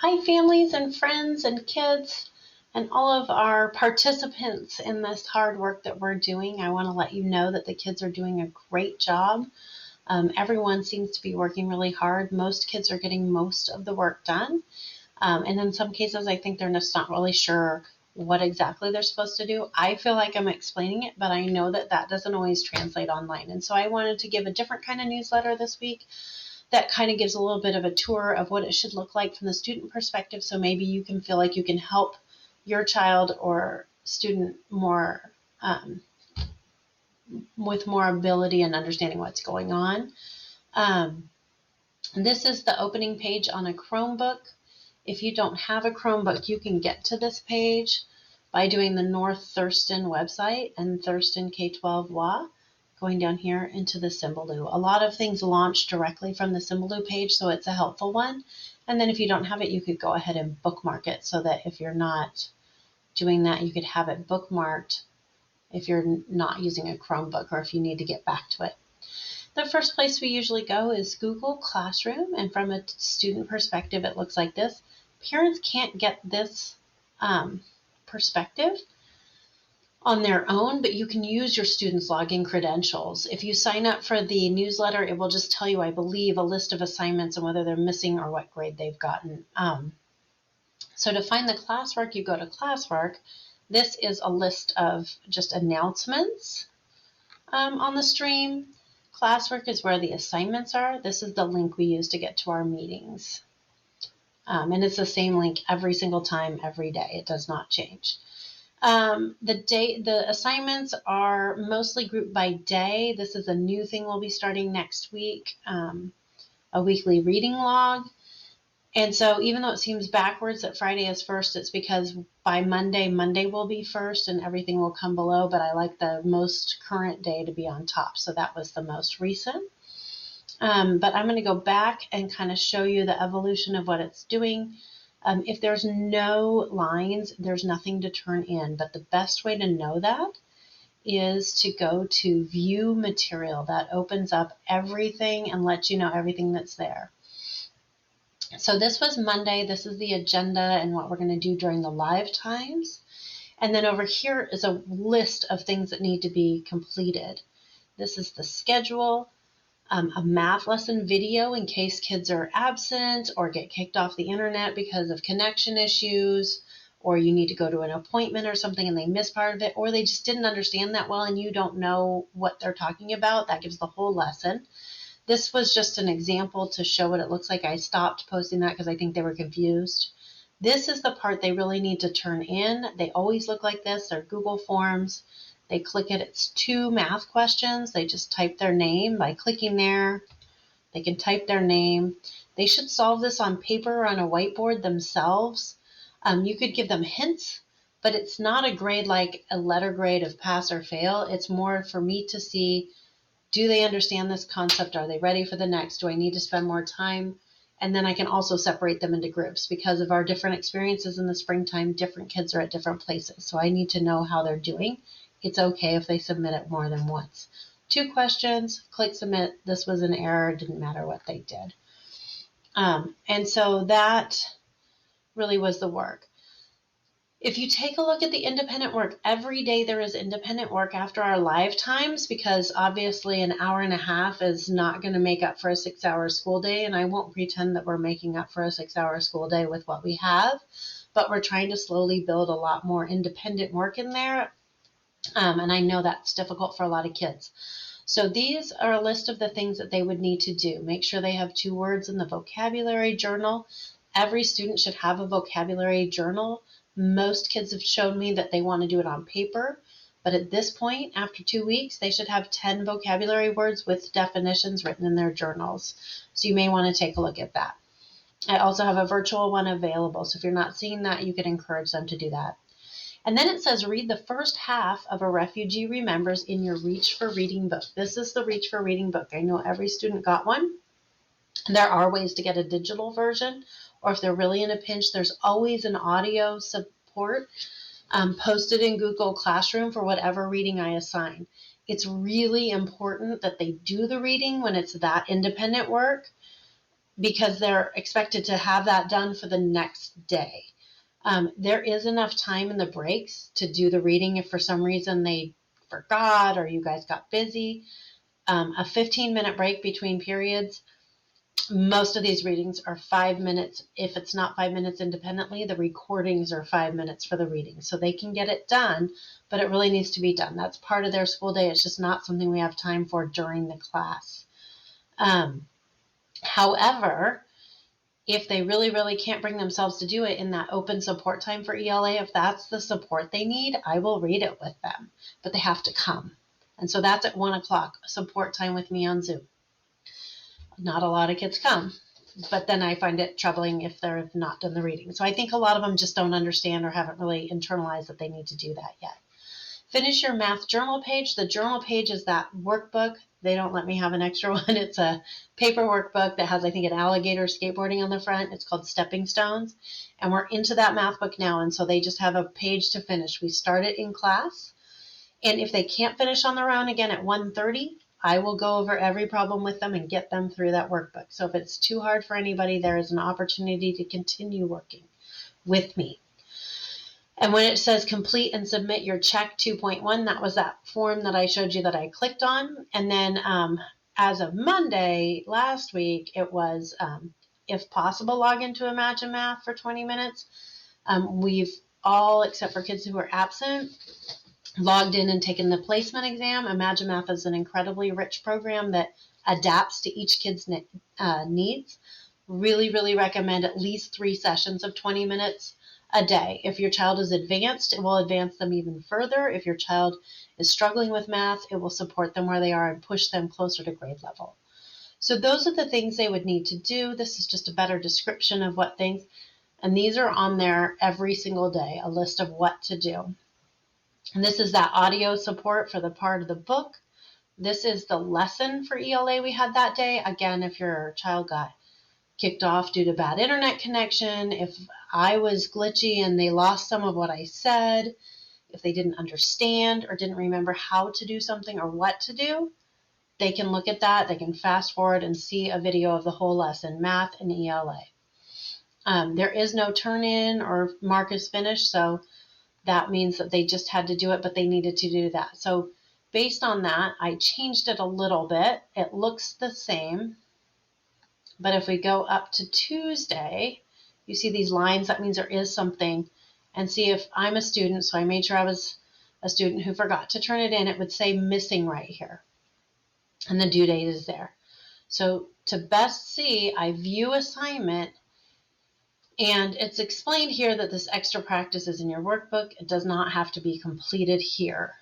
Hi, families and friends and kids and all of our participants in this hard work that we're doing. I want to let you know that the kids are doing a great job. Everyone seems to be working really hard. Most kids are getting most of the work done. And in some cases, I think they're just not really sure what exactly they're supposed to do. I feel like I'm explaining it, but I know that that doesn't always translate online. And so I wanted to give a different kind of newsletter this week that kind of gives a little bit of a tour of what it should look like from the student perspective. So maybe you can feel like you can help your child or student more with more ability and understanding what's going on. This is the opening page on a Chromebook. If you don't have a Chromebook, you can get to this page by doing the North Thurston website and Thurston K-12 WA, going down here into the Symbaloo. A lot of things launch directly from the Symbaloo page, so it's a helpful one. And then if you don't have it, you could go ahead and bookmark it so that if you're not doing that, you could have it bookmarked if you're not using a Chromebook or if you need to get back to it. The first place we usually go is Google Classroom, and from a student perspective, it looks like this. Parents can't get this perspective on their own, but you can use your students' login credentials. If you sign up for the newsletter, it will just tell you, I believe, a list of assignments and whether they're missing or what grade they've gotten. So to find the classwork, you go to classwork. This is a list of just announcements on the stream. Classwork is where the assignments are. This is the link we use to get to our meetings. And it's the same link every single time, every day. It does not change. The assignments are mostly grouped by day. This is a new thing we'll be starting next week, a weekly reading log. And so even though it seems backwards that Friday is first, it's because by Monday will be first and everything will come below, but I like the most current day to be on top. So that was the most recent. But I'm going to go back and kind of show you the evolution of what it's doing. If there's no lines, there's nothing to turn in. But the best way to know that is to go to View Material. That opens up everything and lets you know everything that's there. So this was Monday. This is the agenda and what we're going to do during the live times. And then over here is a list of things that need to be completed. This is the schedule. A math lesson video in case kids are absent or get kicked off the internet because of connection issues, or you need to go to an appointment or something and they miss part of it, or they just didn't understand that well and you don't know what they're talking about. That gives the whole lesson. This was just an example to show what it looks like. I stopped posting that because I think they were confused. This is the part they really need to turn in. They always look like this. They're Google Forms. They click it. It's 2 math questions. They just type their name by clicking there. They can type their name. They should solve this on paper or on a whiteboard themselves. You could give them hints, but it's not a grade like a letter grade of pass or fail. It's more for me to see, do they understand this concept? Are they ready for the next? Do I need to spend more time? And then I can also separate them into groups because of our different experiences in the springtime. Different kids are at different places. So I need to know how they're doing. It's okay if they submit it more than once. 2 questions, click submit. This was an error. It didn't matter what they did. And so that really was the work. If you take a look at the independent work, every day there is independent work after our live times because obviously an hour and a half is not going to make up for a 6-hour school day. And I won't pretend that we're making up for a 6-hour school day with what we have, but we're trying to slowly build a lot more independent work in there. And I know that's difficult for a lot of kids. So these are a list of the things that they would need to do. Make sure they have 2 words in the vocabulary journal. Every student should have a vocabulary journal. Most kids have shown me that they want to do it on paper. But at this point, after 2 weeks, they should have 10 vocabulary words with definitions written in their journals. So you may want to take a look at that. I also have a virtual one available. So if you're not seeing that, you can encourage them to do that. And then it says, read the first half of A Refugee Remembers in your Reach for Reading book. This is the Reach for Reading book. I know every student got one. There are ways to get a digital version, or if they're really in a pinch, there's always an audio support posted in Google Classroom for whatever reading I assign. It's really important that they do the reading when it's that independent work. because they're expected to have that done for the next day. There is enough time in the breaks to do the reading if for some reason they forgot or you guys got busy. A 15-minute break between periods. Most of these readings are 5 minutes. If it's not 5 minutes independently, the recordings are 5 minutes for the reading. So they can get it done, but it really needs to be done. That's part of their school day. It's just not something we have time for during the class. However, if they really, really can't bring themselves to do it in that open support time for ELA, if that's the support they need, I will read it with them, but they have to come. And so that's at 1 o'clock, support time with me on Zoom. Not a lot of kids come, but then I find it troubling if they've not done the reading. So I think a lot of them just don't understand or haven't really internalized that they need to do that yet. Finish your math journal page. The journal page is that workbook. They don't let me have an extra one. It's a paper workbook that has, I think, an alligator skateboarding on the front. It's called Stepping Stones. And we're into that math book now, and so they just have a page to finish. We start it in class, and if they can't finish on their own again at 1:30, I will go over every problem with them and get them through that workbook. So if it's too hard for anybody, there is an opportunity to continue working with me. And when it says complete and submit your check 2.1, that was that form that I showed you that I clicked on. And then as of Monday last week, it was, if possible, log into Imagine Math for 20 minutes. We've all, except for kids who are absent, logged in and taken the placement exam. Imagine Math is an incredibly rich program that adapts to each kid's needs. Really, really recommend at least 3 sessions of 20 minutes a day. If your child is advanced, it will advance them even further. If your child is struggling with math, it will support them where they are and push them closer to grade level. So those are the things they would need to do. This is just a better description of what things, and these are on there every single day, a list of what to do. And this is that audio support for the part of the book. This is the lesson for ELA we had that day. Again, if your child got kicked off due to bad internet connection, if I was glitchy and they lost some of what I said, if they didn't understand or didn't remember how to do something or what to do, they can look at that. They can fast forward and see a video of the whole lesson, math and ELA. There is no turn in or mark as finished, so that means that they just had to do it, but they needed to do that. So based on that, I changed it a little bit. It looks the same. But if we go up to Tuesday, you see these lines, that means there is something. And see if I'm a student, so I made sure I was a student who forgot to turn it in, it would say missing right here. And the due date is there. So to best see, I view assignment, and it's explained here that this extra practice is in your workbook. It does not have to be completed here,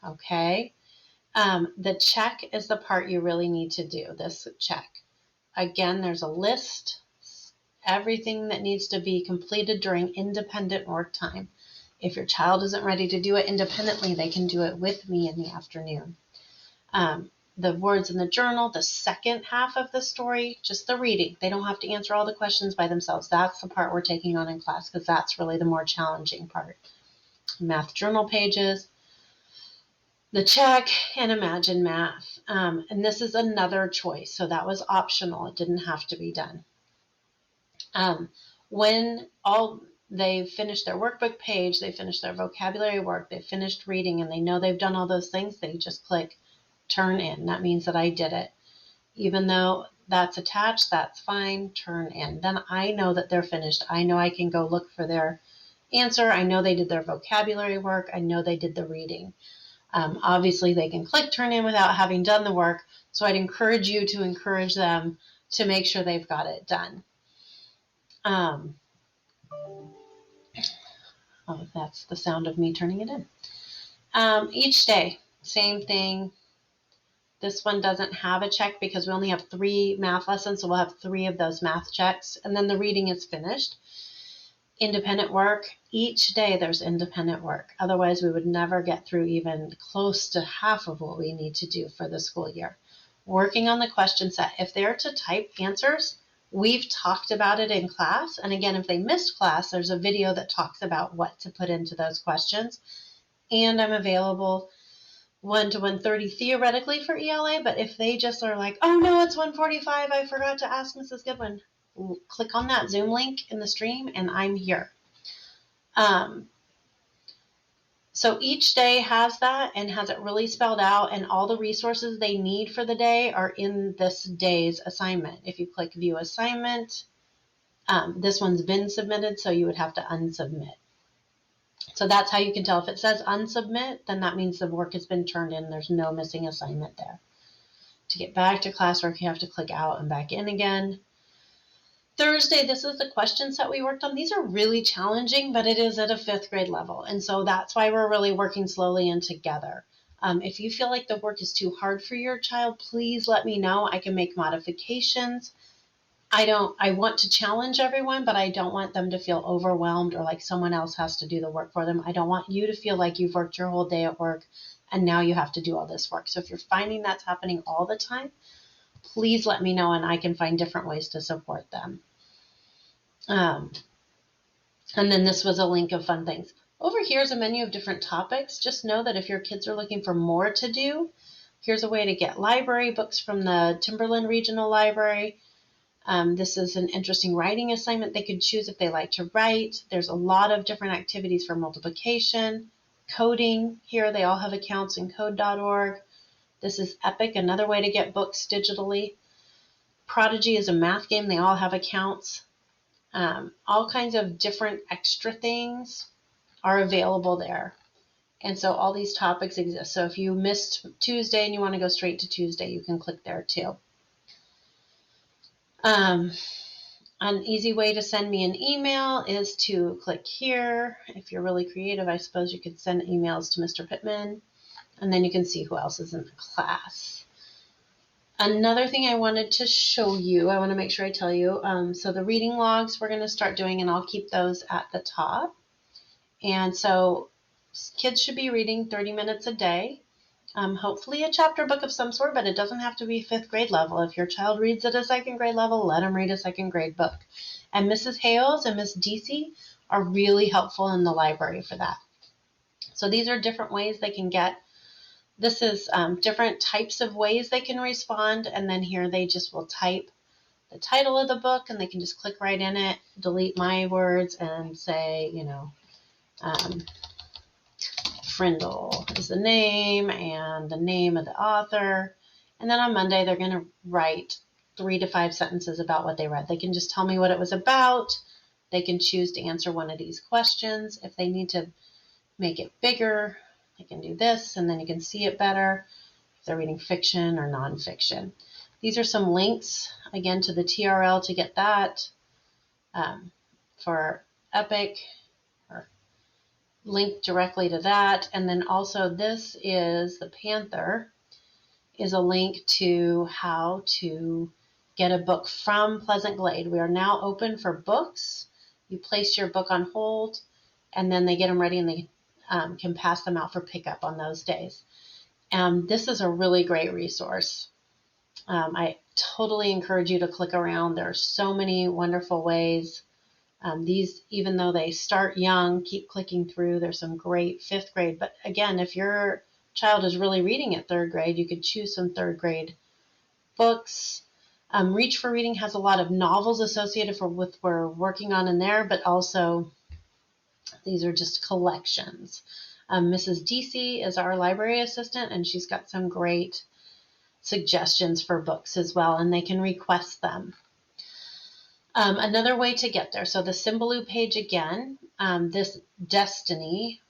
okay? The check is the part you really need to do, this check. Again, there's a list, everything that needs to be completed during independent work time. If your child isn't ready to do it independently, they can do it with me in the afternoon. The words in the journal, the second half of the story, just the reading. They don't have to answer all the questions by themselves. That's the part we're taking on in class because that's really the more challenging part. Math journal pages, the check, and Imagine Math. And this is another choice. So that was optional. It didn't have to be done. When they finish their workbook page, they finish their vocabulary work, they finished reading, and they know they've done all those things, they just click turn in. That means that I did it. Even though that's attached, that's fine, turn in. Then I know that they're finished. I know I can go look for their answer. I know they did their vocabulary work. I know they did the reading. Obviously, they can click turn in without having done the work, so I'd encourage you to encourage them to make sure they've got it done. Oh, that's the sound of me turning it in. Each day, same thing. This one doesn't have a check because we only have 3 math lessons, so we'll have 3 of those math checks, and then the reading is finished. Independent work, each day there's independent work. Otherwise, we would never get through even close to half of what we need to do for the school year. Working on the question set. If they're to type answers, we've talked about it in class. And again, if they missed class, there's a video that talks about what to put into those questions. And I'm available 1 to 1:30 theoretically for ELA, but if they just are like, oh no, it's 1:45, I forgot to ask Mrs. Goodwin, click on that Zoom link in the stream and I'm here. So each day has that and has it really spelled out, and all the resources they need for the day are in this day's assignment. If you click view assignment, this one's been submitted, so you would have to unsubmit. So that's how you can tell. If it says unsubmit, then that means the work has been turned in. There's no missing assignment there. To get back to classwork, you have to click out and back in again. Thursday, this is the question set we worked on. These are really challenging, but it is at a 5th grade level. And so that's why we're really working slowly and together. If you feel like the work is too hard for your child, please let me know. I can make modifications. I want to challenge everyone, but I don't want them to feel overwhelmed or like someone else has to do the work for them. I don't want you to feel like you've worked your whole day at work and now you have to do all this work. So if you're finding that's happening all the time, please let me know and I can find different ways to support them. And then this was a link of fun things. Over here is a menu of different topics. Just know that if your kids are looking for more to do, here's a way to get library books from the Timberland Regional Library. This is an interesting writing assignment they could choose if they like to write. There's a lot of different activities for multiplication, coding. Here they all have accounts in code.org. This is Epic, another way to get books digitally. Prodigy is a math game. They all have accounts. All kinds of different extra things are available there. And so all these topics exist. So if you missed Tuesday and you want to go straight to Tuesday, you can click there too. An easy way to send me an email is to click here. If you're really creative, I suppose you could send emails to Mr. Pittman, and then you can see who else is in the class. Another thing I wanted to show you, I want to make sure I tell you, so the reading logs we're going to start doing, and I'll keep those at the top. And so kids should be reading 30 minutes a day, hopefully a chapter book of some sort, but it doesn't have to be 5th grade level. If your child reads at a 2nd grade level, let them read a 2nd grade book. And Mrs. Hales and Miss DC are really helpful in the library for that. So these are different ways they can get. This is different types of ways they can respond, and then here they just will type the title of the book, and they can just click right in it, delete my words, and say, Frindle is the name and the name of the author. And then on Monday, they're going to write 3 to 5 sentences about what they read. They can just tell me what it was about. They can choose to answer one of these questions. If they need to make it bigger, they can do this, and then you can see it better if they're reading fiction or nonfiction. These are some links, again, to the TRL to get that for Epic, or link directly to that. And then also this is the Panther, is a link to how to get a book from Pleasant Glade. We are now open for books. You place your book on hold, and then they get them ready and they can pass them out for pickup on those days. This is a really great resource. I totally encourage you to click around. There are so many wonderful ways. These, even though they start young, keep clicking through. There's some great 5th grade. But again, if your child is really reading at 3rd grade, you could choose some 3rd grade books. Reach for Reading has a lot of novels associated with what we're working on in there, but also these are just collections. Mrs. DC is our library assistant, and she's got some great suggestions for books as well, and they can request them. Another way to get there, so the Symbaloo page again, this Destiny,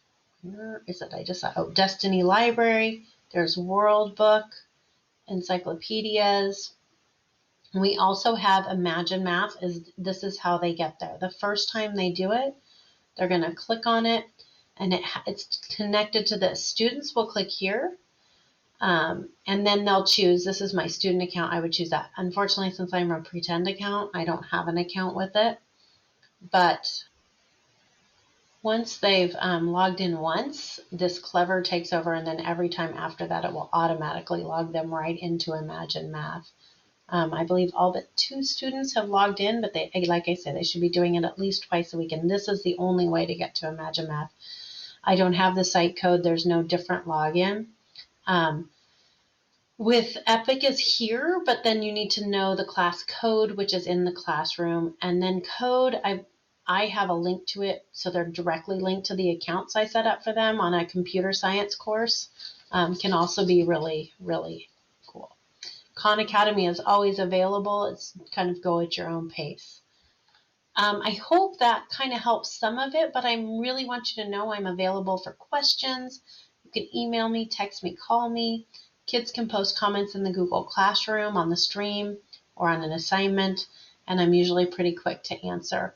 where is it? Destiny Library, there's World Book, encyclopedias. We also have Imagine Math. This is how they get there. The first time they do it, they're going to click on it, and it's connected to this. Students will click here, and then they'll choose, this is my student account, I would choose that. Unfortunately, since I'm a pretend account, I don't have an account with it. But once they've logged in once, this Clever takes over, and then every time after that, it will automatically log them right into Imagine Math. I believe all but 2 students have logged in, but they, like I said, they should be doing it at least twice a week, and this is the only way to get to Imagine Math. I don't have the site code. There's no different login. With Epic is here, but then you need to know the class code, which is in the classroom. And then code, I have a link to it, so they're directly linked to the accounts I set up for them on a computer science course. Can also be really, really cool. Khan Academy is always available. It's kind of go at your own pace. I hope that kind of helps some of it, but I really want you to know I'm available for questions. You can email me, text me, call me. Kids can post comments in the Google Classroom on the stream or on an assignment, and I'm usually pretty quick to answer.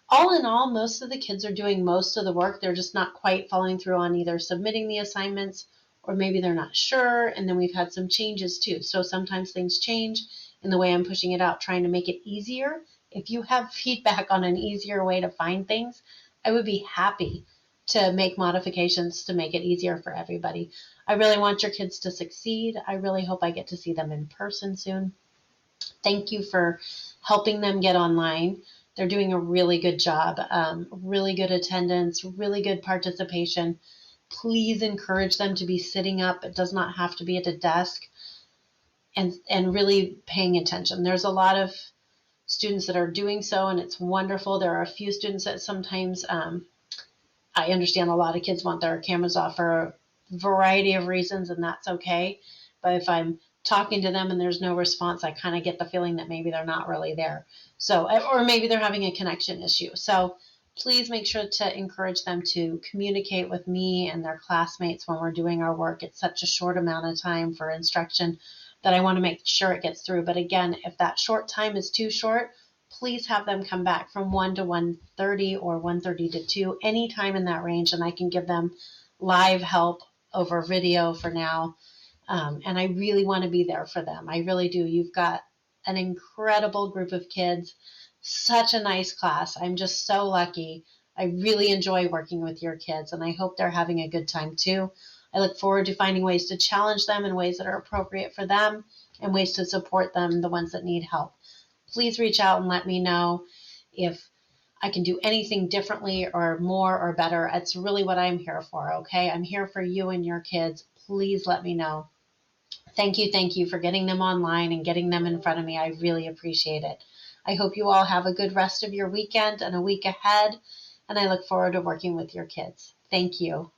All in all, most of the kids are doing most of the work. They're just not quite following through on either submitting the assignments or maybe they're not sure. And then we've had some changes too. So sometimes things change in the way I'm pushing it out, trying to make it easier. If you have feedback on an easier way to find things, I would be happy to make modifications to make it easier for everybody. I really want your kids to succeed. I really hope I get to see them in person soon. Thank you for helping them get online. They're doing a really good job, really good attendance, really good participation. Please encourage them to be sitting up. It does not have to be at a desk, and really paying attention. There's a lot of students that are doing so, and it's wonderful. There are a few students that sometimes, I understand a lot of kids want their cameras off for a variety of reasons, and that's okay. But if I'm talking to them and there's no response, I kind of get the feeling that maybe they're not really there. So, or maybe they're having a connection issue. So please make sure to encourage them to communicate with me and their classmates when we're doing our work. It's such a short amount of time for instruction that I want to make sure it gets through. But again, if that short time is too short, please have them come back from 1 to 1:30 or 1:30 to 2, anytime in that range, and I can give them live help over video for now. And I really want to be there for them. I really do. You've got an incredible group of kids, such a nice class. I'm just so lucky. I really enjoy working with your kids, and I hope they're having a good time too. I look forward to finding ways to challenge them in ways that are appropriate for them and ways to support them, the ones that need help. Please reach out and let me know if I can do anything differently or more or better. It's really what I'm here for, okay? I'm here for you and your kids. Please let me know. Thank you for getting them online and getting them in front of me. I really appreciate it. I hope you all have a good rest of your weekend and a week ahead, and I look forward to working with your kids. Thank you.